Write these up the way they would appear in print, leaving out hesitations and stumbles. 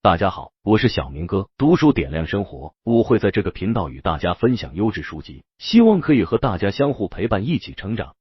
大家好，我是小明哥，读书点亮生活，我会在这个频道与大家分享优质书籍，希望可以和大家相互陪伴，一起成长。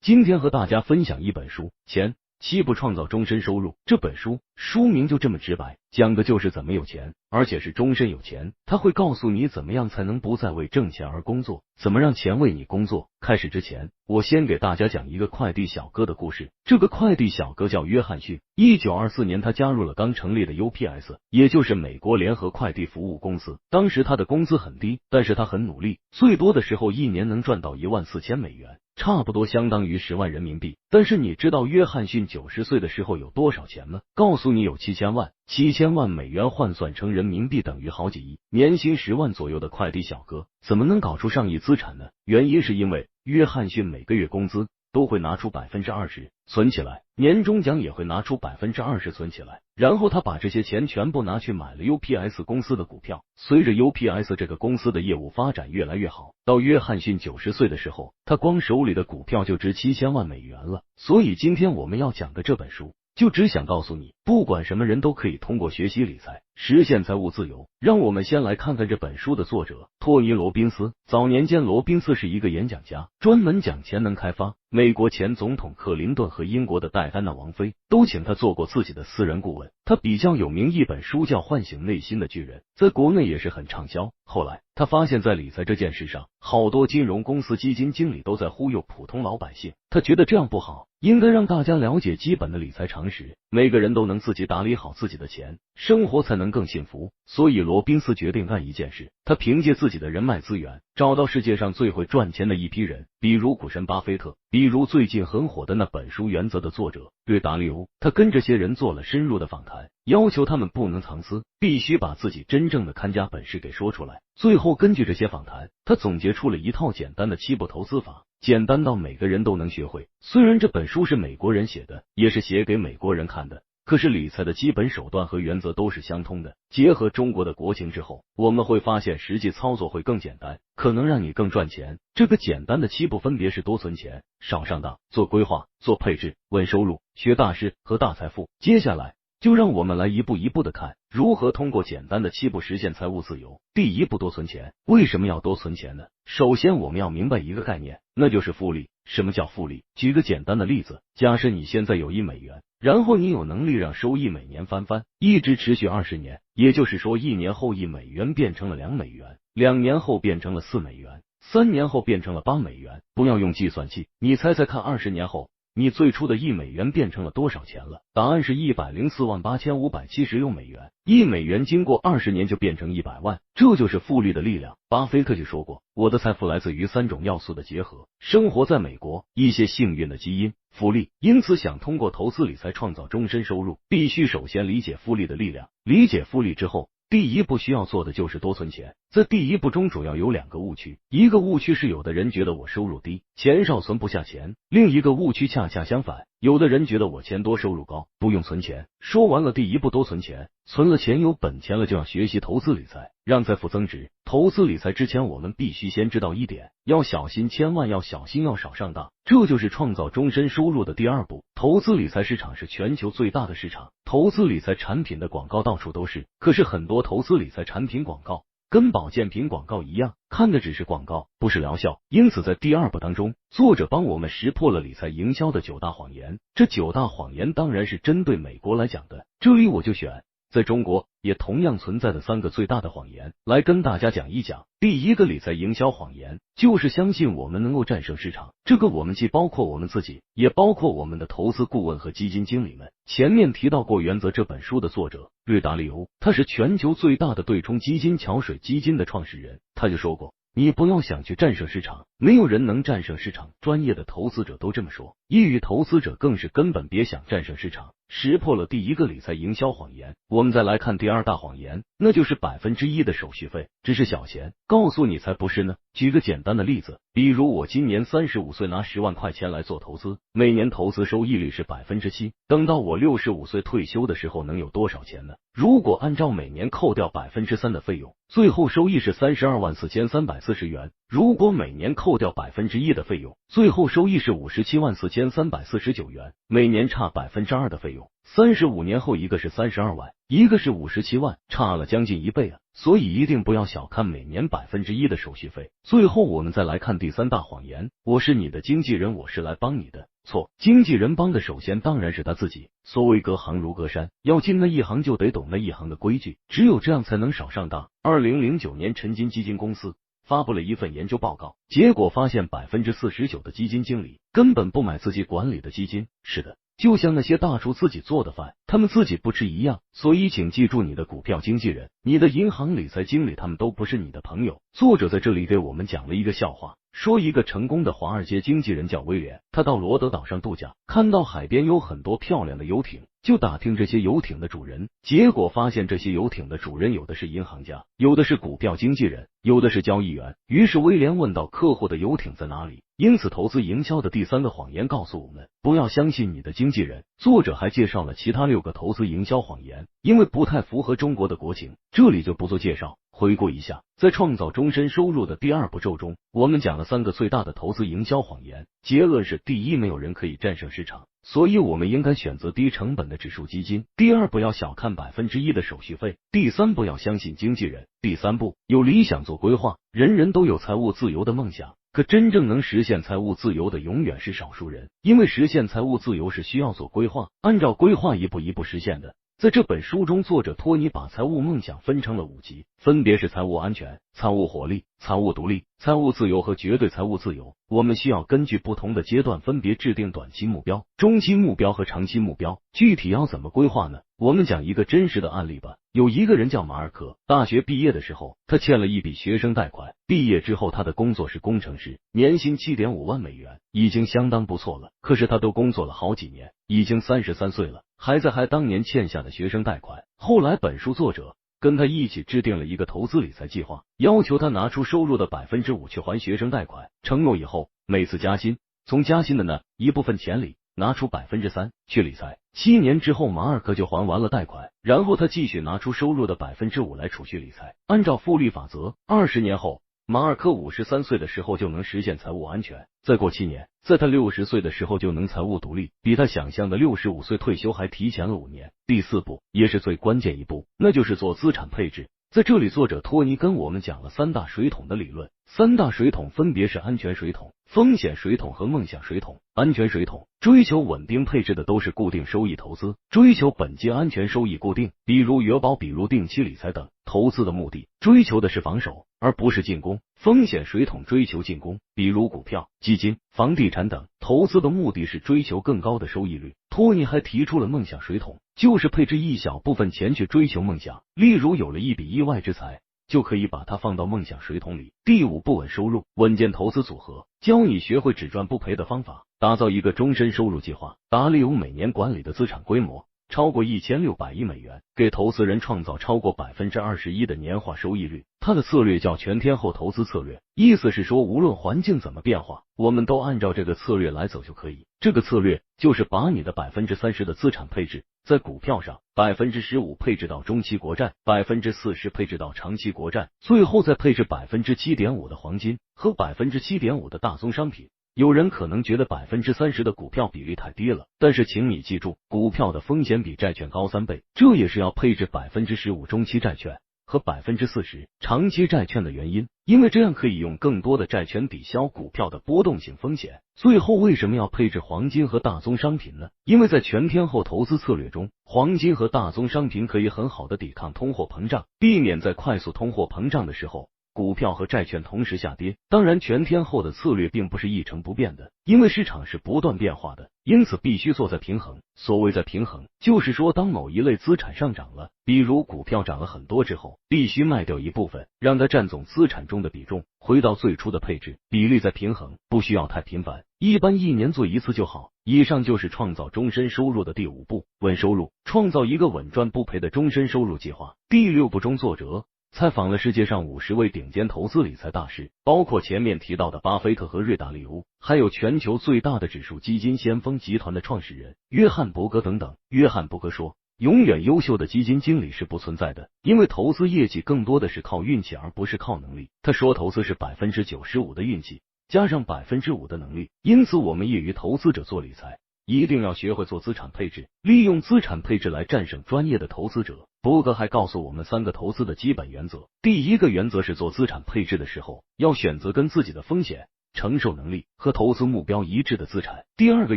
今天和大家分享一本书，钱7步创造终身收入。这本书书名就这么直白，讲的就是怎么有钱，而且是终身有钱。他会告诉你怎么样才能不再为挣钱而工作，怎么让钱为你工作。开始之前，我先给大家讲一个快递小哥的故事。这个快递小哥叫约翰逊，1924年他加入了刚成立的 UPS， 也就是美国联合快递服务公司。当时他的工资很低，但是他很努力，最多的时候一年能赚到14000美元。差不多相当于10万人民币。但是你知道约翰逊90岁的时候有多少钱吗？告诉你有7000万，7000万美元换算成人民币等于好几亿。年薪10万左右的快递小哥怎么能搞出上亿资产呢？原因是因为约翰逊每个月工资都会拿出20%存起来，年终奖也会拿出20%存起来，然后他把这些钱全部拿去买了 UPS 公司的股票。随着 UPS 这个公司的业务发展越来越好，到约翰逊90岁的时候，他光手里的股票就值7000万美元了。所以今天我们要讲的这本书，就只想告诉你，不管什么人都可以通过学习理财实现财务自由。让我们先来看看这本书的作者托尼·罗宾斯。早年间，罗宾斯是一个演讲家，专门讲潜能开发。美国前总统克林顿和英国的戴安娜王妃都请他做过自己的私人顾问。他比较有名一本书叫《唤醒内心的巨人》，在国内也是很畅销。后来他发现，在理财这件事上，好多金融公司基金经理都在忽悠普通老百姓，他觉得这样不好，应该让大家了解基本的理财常识，每个人都能自己打理好自己的钱，生活才能更幸福。所以罗宾斯决定干一件事，他凭借自己的人脉资源，找到世界上最会赚钱的一批人，比如股神巴菲特，比如最近很火的那本书《原则》的作者约达利欧。他跟这些人做了深入的访谈，要求他们不能藏私，必须把自己真正的看家本事给说出来。最后根据这些访谈，他总结出了一套简单的7步投资法，简单到每个人都能学会。虽然这本书是美国人写的，也是写给美国人看的，可是理财的基本手段和原则都是相通的。结合中国的国情之后，我们会发现实际操作会更简单，可能让你更赚钱。这个简单的7步分别是多存钱、少上当、做规划、做配置、稳收入、学大师和大财富。接下来就让我们来一步一步的看，如何通过简单的7步实现财务自由。第1步，多存钱。为什么要多存钱呢？首先我们要明白一个概念，那就是复利。什么叫复利？举个简单的例子，假设你现在有1美元，然后你有能力让收益每年翻番，一直持续20年，也就是说1年后1美元变成了2美元，2年后变成了4美元，3年后变成了8美元。不要用计算器，你猜猜看20年后你最初的1美元变成了多少钱了？答案是1048576美元。1美元经过20年就变成100万，这就是复利的力量。巴菲特就说过，我的财富来自于3种要素的结合：生活在美国，一些幸运的基因，复利。因此想通过投资理财创造终身收入，必须首先理解复利的力量。理解复利之后，第1步需要做的就是多存钱。在第1步中主要有2个误区，一个误区是有的人觉得我收入低，钱少存不下钱，另一个误区恰恰相反，有的人觉得我钱多收入高，不用存钱。说完了第1步多存钱，存了钱有本钱了，就要学习投资理财，让财富增值。投资理财之前，我们必须先知道一点，要小心，千万要小心，要少上当。这就是创造终身收入的第2步。投资理财市场是全球最大的市场，投资理财产品的广告到处都是，可是很多投资理财产品广告跟保健品广告一样，看的只是广告，不是疗效。因此在第2步当中，作者帮我们识破了理财营销的9大谎言。这9大谎言当然是针对美国来讲的，这里我就选在中国也同样存在的3个最大的谎言来跟大家讲一讲。第1个理财营销谎言就是相信我们能够战胜市场，这个我们既包括我们自己，也包括我们的投资顾问和基金经理们。前面提到过《原则》这本书的作者约达利欧，他是全球最大的对冲基金桥水基金的创始人，他就说过，你不要想去战胜市场，没有人能战胜市场，专业的投资者都这么说，业余投资者更是根本别想战胜市场。识破了第1个理财营销谎言，我们再来看第2大谎言，那就是1%的手续费只是小钱，告诉你才不是呢。举个简单的例子，比如我今年35岁，拿10万块钱来做投资，每年投资收益率是7%，等到我65岁退休的时候能有多少钱呢？如果按照每年扣掉3%的费用，最后收益是324340元。如果每年扣掉1%的费用，最后收益是574349元，每年差2%的费用，35年后一个是32万，一个是57万，差了将近1倍啊！所以一定不要小看每年1%的手续费。最后我们再来看第3大谎言，我是你的经纪人，我是来帮你的。错，经纪人帮的首先当然是他自己。所谓隔行如隔山，要进那一行就得懂那一行的规矩，只有这样才能少上当。2009年，陈金基金公司发布了一份研究报告，结果发现49%的基金经理根本不买自己管理的基金。是的，就像那些大厨自己做的饭，他们自己不吃一样。所以请记住，你的股票经纪人、你的银行理财经理，他们都不是你的朋友。作者在这里给我们讲了一个笑话，说一个成功的华尔街经纪人叫威廉，他到罗德岛上度假，看到海边有很多漂亮的游艇，就打听这些游艇的主人，结果发现这些游艇的主人有的是银行家，有的是股票经纪人，有的是交易员。于是威廉问到客户的游艇在哪里？因此投资营销的第3个谎言告诉我们，不要相信你的经纪人。作者还介绍了其他6个投资营销谎言，因为不太符合中国的国情，这里就不做介绍。回顾一下，在创造终身收入的第2步骤中，我们讲了3个最大的投资营销谎言。结论是：第一，没有人可以战胜市场，所以我们应该选择低成本的指数基金。第2，不要小看1%的手续费。第3，不要相信经纪人。第3步，有理想做规划。人人都有财务自由的梦想，可真正能实现财务自由的永远是少数人，因为实现财务自由是需要做规划，按照规划一步一步实现的。在这本书中，作者托尼把财务梦想分成了5级，分别是财务安全、财务活力、财务独立、财务自由和绝对财务自由。我们需要根据不同的阶段分别制定短期目标、中期目标和长期目标。具体要怎么规划呢？我们讲一个真实的案例吧。有一个人叫马尔科，大学毕业的时候，他欠了一笔学生贷款。毕业之后，他的工作是工程师，年薪7.5万美元，已经相当不错了。可是他都工作了好几年，已经33岁了，还在还当年欠下的学生贷款。后来本书作者跟他一起制定了一个投资理财计划，要求他拿出收入的5%去还学生贷款，承诺以后每次加薪，从加薪的那一部分钱里拿出3%去理财。7年之后，马尔科就还完了贷款，然后他继续拿出收入的5%来储蓄理财。按照复利法则，20年后，马尔科53岁的时候就能实现财务安全，再过7年，在他60岁的时候就能财务独立，比他想象的65岁退休还提前了5年。第4步，也是最关键一步，那就是做资产配置。在这里，作者托尼跟我们讲了3大水桶的理论。3大水桶分别是安全水桶、风险水桶和梦想水桶。安全水桶追求稳定配置的都是固定收益投资，追求本金安全收益固定，比如余保，比如定期理财等。投资的目的追求的是防守，而不是进攻。风险水桶追求进攻，比如股票、基金、房地产等。投资的目的是追求更高的收益率。托尼还提出了梦想水桶，就是配置一小部分钱去追求梦想，例如有了一笔意外之财，就可以把它放到梦想水桶里。第5步，稳收入稳健投资组合，教你学会只赚不赔的方法，打造一个终身收入计划。达利欧每年管理的资产规模超过1600亿美元，给投资人创造超过21%的年化收益率。他的策略叫全天候投资策略，意思是说无论环境怎么变化，我们都按照这个策略来走就可以。这个策略就是把你的30%的资产配置在股票上，15%配置到中期国债，40%配置到长期国债，最后再配置7.5%的黄金和7.5%的大宗商品。有人可能觉得30%的股票比例太低了，但是请你记住，股票的风险比债券高3倍，这也是要配置15%中期债券和40%长期债券的原因，因为这样可以用更多的债券抵消股票的波动性风险。最后为什么要配置黄金和大宗商品呢？因为在全天候投资策略中，黄金和大宗商品可以很好的抵抗通货膨胀，避免在快速通货膨胀的时候股票和债券同时下跌。当然，全天候的策略并不是一成不变的，因为市场是不断变化的，因此必须做在平衡。所谓在平衡，就是说当某一类资产上涨了，比如股票涨了很多之后，必须卖掉一部分，让它占总资产中的比重回到最初的配置比例，在平衡，不需要太频繁，一般1年做1次就好。以上就是创造终身收入的第5步，稳收入，创造一个稳赚不赔的终身收入计划。第6步中，作者采访了世界上50位顶尖投资理财大师，包括前面提到的巴菲特和瑞达利欧，还有全球最大的指数基金先锋集团的创始人约翰伯格等等。约翰伯格说，永远优秀的基金经理是不存在的，因为投资业绩更多的是靠运气，而不是靠能力。他说投资是95%的运气，加上5%的能力，因此我们业余投资者做理财，一定要学会做资产配置，利用资产配置来战胜专业的投资者。伯格还告诉我们3个投资的基本原则。第一个原则是做资产配置的时候，要选择跟自己的风险承受能力和投资目标一致的资产。第二个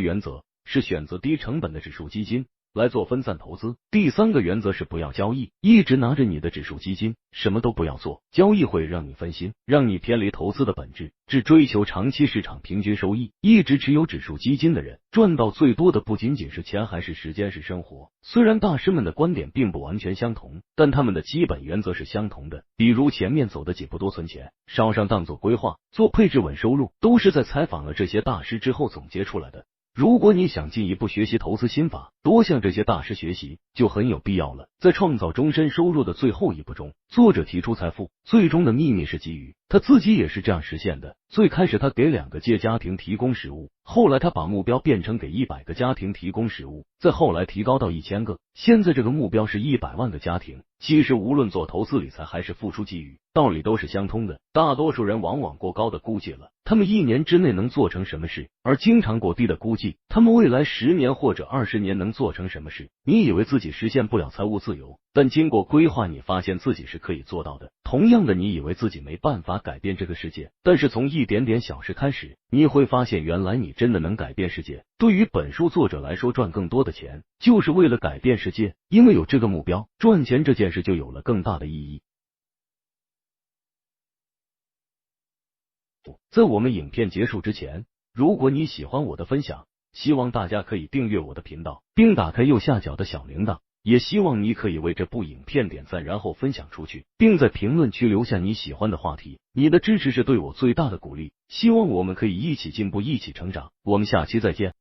原则是选择低成本的指数基金来做分散投资。第三个原则是不要交易，一直拿着你的指数基金，什么都不要做，交易会让你分心，让你偏离投资的本质，只追求长期市场平均收益。一直持有指数基金的人，赚到最多的不仅仅是钱，还是时间，是生活。虽然大师们的观点并不完全相同，但他们的基本原则是相同的。比如前面走的几步，多存钱，少上当，做规划，做配置，稳收入，都是在采访了这些大师之后总结出来的。如果你想进一步学习投资心法，多向这些大师学习就很有必要了。在创造终身收入的最后一步中，作者提出财富最终的秘密是基于他自己也是这样实现的。最开始他给2个家庭提供食物，后来他把目标变成给100个家庭提供食物，再后来提高到1000个，现在这个目标是100万个家庭。其实无论做投资理财还是付出给予，道理都是相通的。大多数人往往过高的估计了他们1年之内能做成什么事，而经常过低的估计他们未来10年或者20年能做成什么事。你以为自己实现不了财务自由，但经过规划你发现自己是可以做到的。同样的，你以为自己没办法改变这个世界，但是从一点点小事开始，你会发现原来你真的能改变世界。对于本书作者来说，赚更多的钱就是为了改变世界，因为有这个目标，赚钱这件事就有了更大的意义。在我们影片结束之前，如果你喜欢我的分享，希望大家可以订阅我的频道，并打开右下角的小铃铛。也希望你可以为这部影片点赞，然后分享出去，并在评论区留下你喜欢的话题。你的支持是对我最大的鼓励。希望我们可以一起进步，一起成长。我们下期再见。